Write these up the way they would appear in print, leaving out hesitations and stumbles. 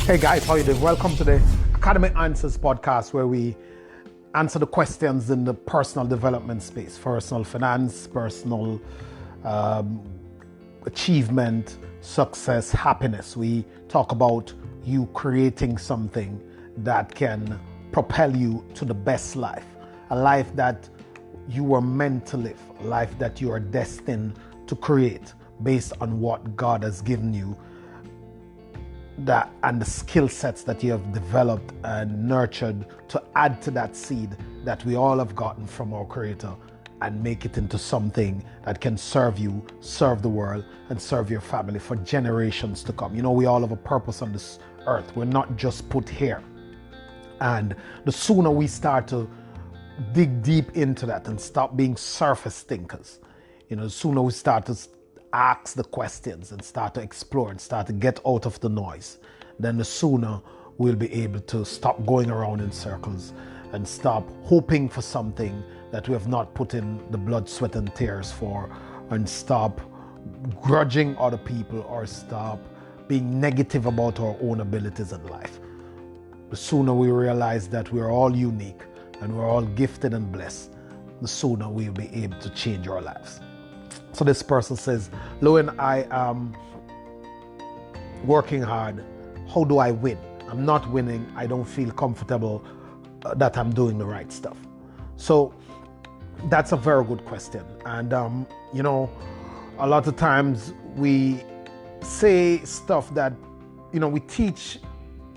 Hey guys, how you doing? Welcome to the Academic Answers podcast, where we answer the questions in the personal development space, personal finance, personal achievement, success, happiness. We talk about you creating something that can propel you to the best life, a life that you were meant to live, a life that you are destined to create based on what God has given you, that and the skill sets that you have developed and nurtured to add to that seed that we all have gotten from our Creator, and make it into something that can serve you, serve the world, and serve your family for generations to come. You know, we all have a purpose on this earth. We're not just put here. And the sooner we start to dig deep into that and stop being surface thinkers, the sooner we start to ask the questions and start to explore and start to get out of the noise, then the sooner we'll be able to stop going around in circles and stop hoping for something that we have not put in the blood, sweat, and tears for, and stop grudging other people or stop being negative about our own abilities in life. The sooner we realize that we're all unique and we're all gifted and blessed, the sooner we'll be able to change our lives. So this person says, Lowen, I am working hard. How do I win? I'm not winning. I don't feel comfortable that I'm doing the right stuff. So that's a very good question. And, a lot of times we say stuff that, we teach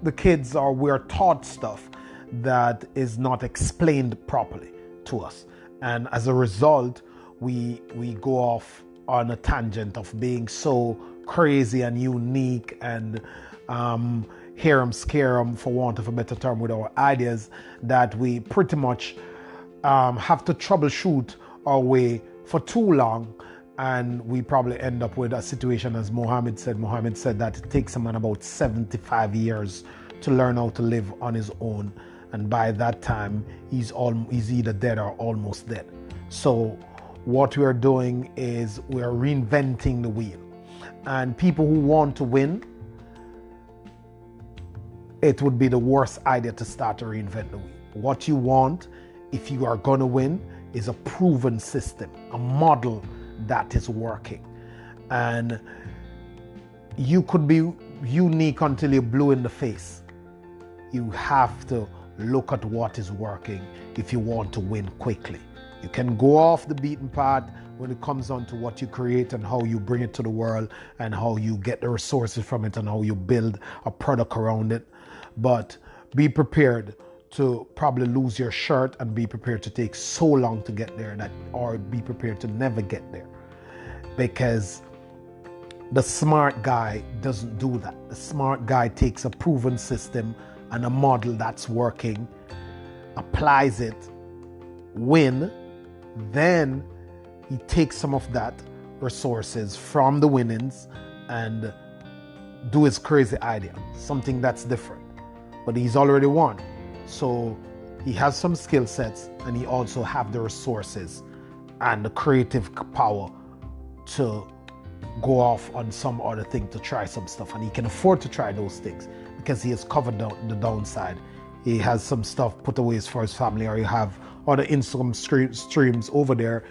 the kids, or we're taught stuff that is not explained properly to us. And as a result, we go off on a tangent of being so crazy and unique and hear 'em, scare 'em, for want of a better term, with our ideas, that we pretty much have to troubleshoot our way for too long. And we probably end up with a situation, as Mohammed said that it takes a man about 75 years to learn how to live on his own. And by that time, he's either dead or almost dead. So what we are doing is we are reinventing the wheel. And people who want to win, it would be the worst idea to start to reinvent the wheel. What you want, if you are going to win, is a proven system, a model that is working. And you could be unique until you're blue in the face. You have to look at what is working if you want to win quickly. You can go off the beaten path when it comes on to what you create and how you bring it to the world and how you get the resources from it and how you build a product around it. But be prepared to probably lose your shirt, and be prepared to take so long to get there, or be prepared to never get there. Because the smart guy doesn't do that. The smart guy takes a proven system and a model that's working, applies it, win, then he takes some of that resources from the winnings and do his crazy idea, something that's different. But he's already won. So he has some skill sets, and he also have the resources and the creative power to go off on some other thing, to try some stuff. And he can afford to try those things because he has covered the downside. He has some stuff put away for his family, or you have other income streams over there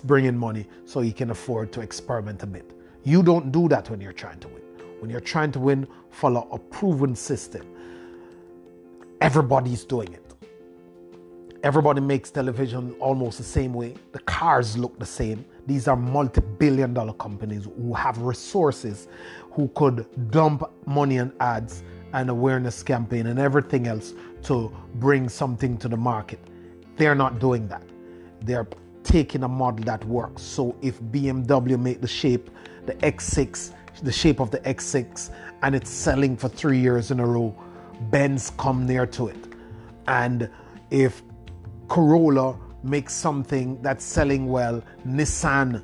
bringing money, so he can afford to experiment a bit. You don't do that when you're trying to win. When you're trying to win, follow a proven system. Everybody's doing it. Everybody makes television almost the same way. The cars look the same. These are multi-billion-dollar companies who have resources, who could dump money and ads and awareness campaign and everything else to bring something to the market. They're not doing that. They're taking a model that works. So if BMW make the shape of the X6, and it's selling for 3 years in a row, Benz come near to it. And if Corolla makes something that's selling well, Nissan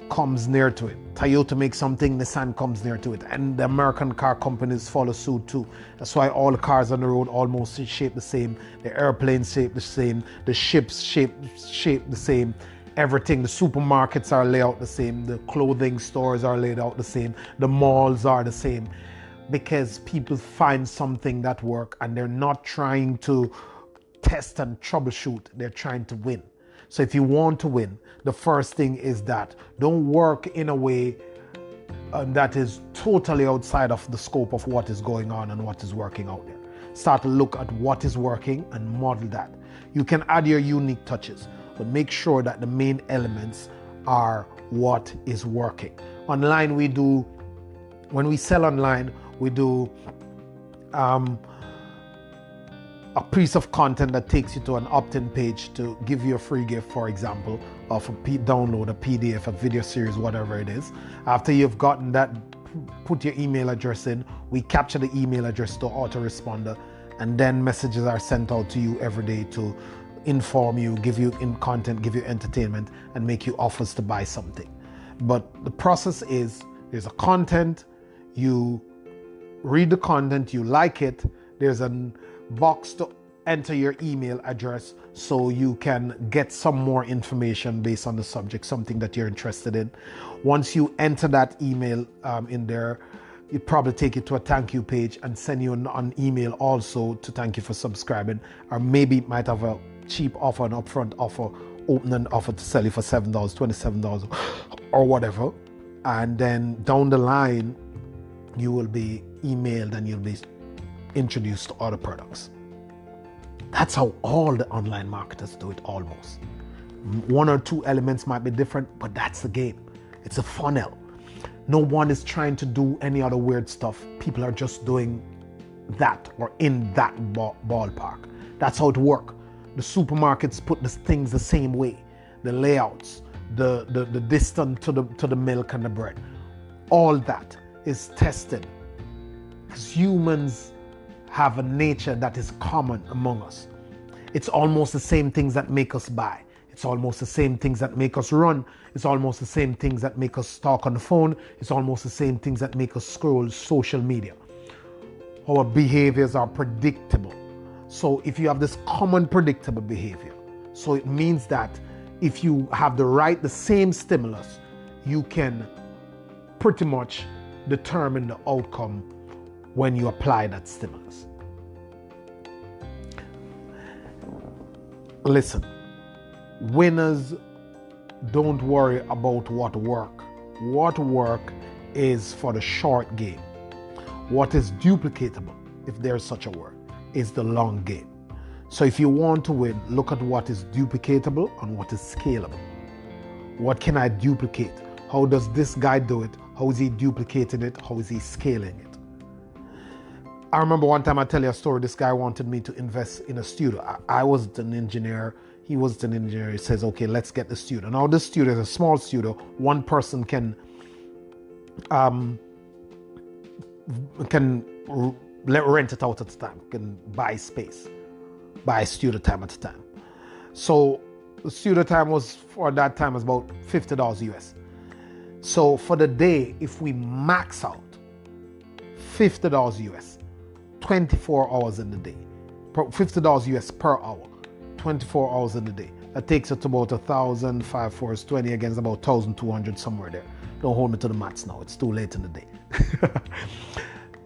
comes near to it. Toyota makes something, Nissan comes near to it. And the American car companies follow suit too. That's why all the cars on the road almost shape the same. The airplanes shape the same. The ships shape the same. Everything, the supermarkets are laid out the same. The clothing stores are laid out the same. The malls are the same. because people find something that works and they're not trying to test and troubleshoot, they're trying to win. So if you want to win, the first thing is that don't work in a way that is totally outside of the scope of what is going on and what is working out there. Start to look at what is working and model that. You can add your unique touches, but make sure that the main elements are what is working. Online, when we sell online, we do a piece of content that takes you to an opt-in page to give you a free gift, for example, of download a PDF, a video series, whatever it is. After you've gotten that, put your email address in. We capture the email address to autoresponder, and then messages are sent out to you every day to inform you, give you content, give you entertainment, and make you offers to buy something. But the process is, there's a content, you read the content, you like it, there's a box to enter your email address so you can get some more information based on the subject, something that you're interested in. Once you enter that email in there, it probably take you to a thank you page and send you an email also to thank you for subscribing, or maybe it might have a cheap offer, an upfront offer, opening offer to sell you for $7, $27 or whatever. And then down the line, you will be emailed and you'll be introduced to other products. That's how all the online marketers do it almost. One or two elements might be different, but that's the game. It's a funnel. No one is trying to do any other weird stuff. People are just doing that or in that ballpark. That's how it works. The supermarkets put the things the same way. The layouts, the distance to the milk and the bread. All that is tested. Because humans have a nature that is common among us. It's almost the same things that make us buy. It's almost the same things that make us run. It's almost the same things that make us talk on the phone. It's almost the same things that make us scroll social media. Our behaviors are predictable. So if you have this common predictable behavior, so it means that if you have the same stimulus, you can pretty much determine the outcome when you apply that stimulus. Listen, winners don't worry about what work. What work is for the short game. What is duplicatable, if there's such a word, is the long game. So if you want to win, look at what is duplicatable and what is scalable. What can I duplicate? How does this guy do it? How is he duplicating it? How is he scaling it? I remember one time, I tell you a story, this guy wanted me to invest in a studio. I wasn't an engineer, he wasn't an engineer. He says, okay, let's get the studio. Now this studio is a small studio. One person can rent it out at a time, can buy space, buy studio time at a time. So the studio time was, for that time, was about $50 US. So for the day, if we max out $50 US, 24 hours in the day, $50 US per hour, 24 hours in the day. That takes it to about 1,000, 5 4 20, against about 1,200, somewhere there. Don't hold me to the maths now, it's too late in the day.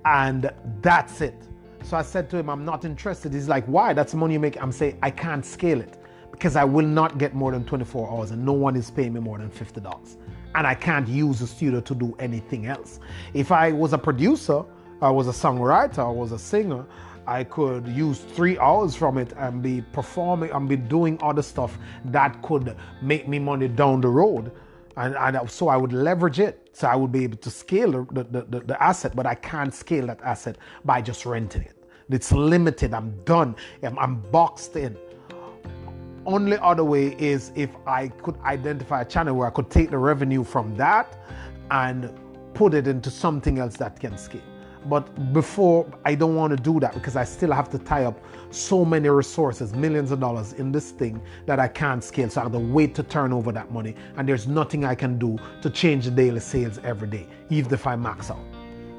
And that's it. So I said to him, I'm not interested. He's like, why? That's the money you make. I'm saying, I can't scale it because I will not get more than 24 hours and no one is paying me more than $50. And I can't use the studio to do anything else. If I was a producer, I was a songwriter, I was a singer, I could use 3 hours from it and be performing and be doing other stuff that could make me money down the road. And so I would leverage it. So I would be able to scale the asset, but I can't scale that asset by just renting it. It's limited, I'm done, I'm boxed in. Only other way is if I could identify a channel where I could take the revenue from that and put it into something else that can scale. But before, I don't want to do that because I still have to tie up so many resources, millions of dollars in this thing that I can't scale. So I have to wait to turn over that money. And there's nothing I can do to change the daily sales every day, even if I max out.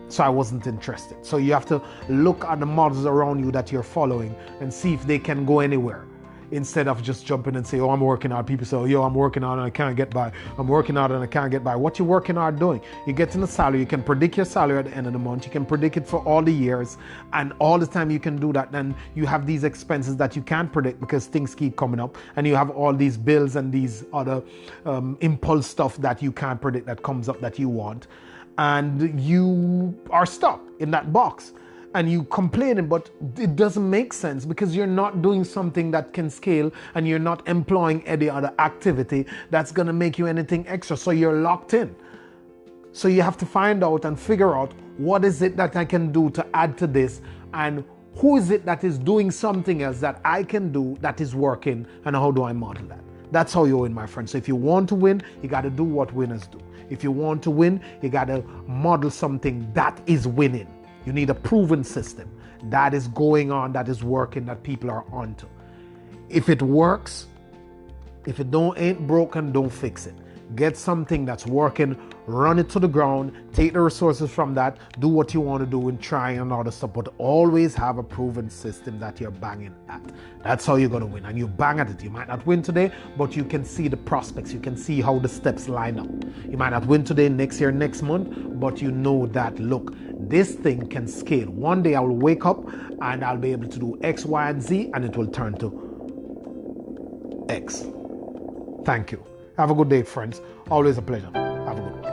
So I wasn't interested. So you have to look at the models around you that you're following and see if they can go anywhere. instead of just jumping and say, oh, I'm working hard. People say, oh, yo, I'm working hard and I can't get by. I'm working hard and I can't get by. What you working hard doing? You're getting a salary. You can predict your salary at the end of the month. You can predict it for all the years, and all the time you can do that. Then you have these expenses that you can't predict because things keep coming up, and you have all these bills and these other impulse stuff that you can't predict that comes up that you want, and you are stuck in that box. And you complaining, but it doesn't make sense because you're not doing something that can scale, and you're not employing any other activity that's going to make you anything extra. So you're locked in. So you have to find out and figure out, what is it that I can do to add to this, and who is it that is doing something else that I can do that is working, and how do I model that? That's how you win, my friend. So if you want to win, you got to do what winners do. If you want to win, you got to model something that is winning. You need a proven system that is going on, that is working, that people are onto. If it works, if it ain't broken, don't fix it. Get something that's working, run it to the ground, take the resources from that, do what you want to do, and try and all the stuff, but always have a proven system that you're banging at. That's how you're going to win, and you bang at it. You might not win today, but you can see the prospects. You can see how the steps line up. You might not win today, next year, next month, but you know that, look, this thing can scale. One day I will wake up and I'll be able to do X, Y, and Z, and it will turn to X. Thank you. Have a good day, friends. Always a pleasure. Have a good one.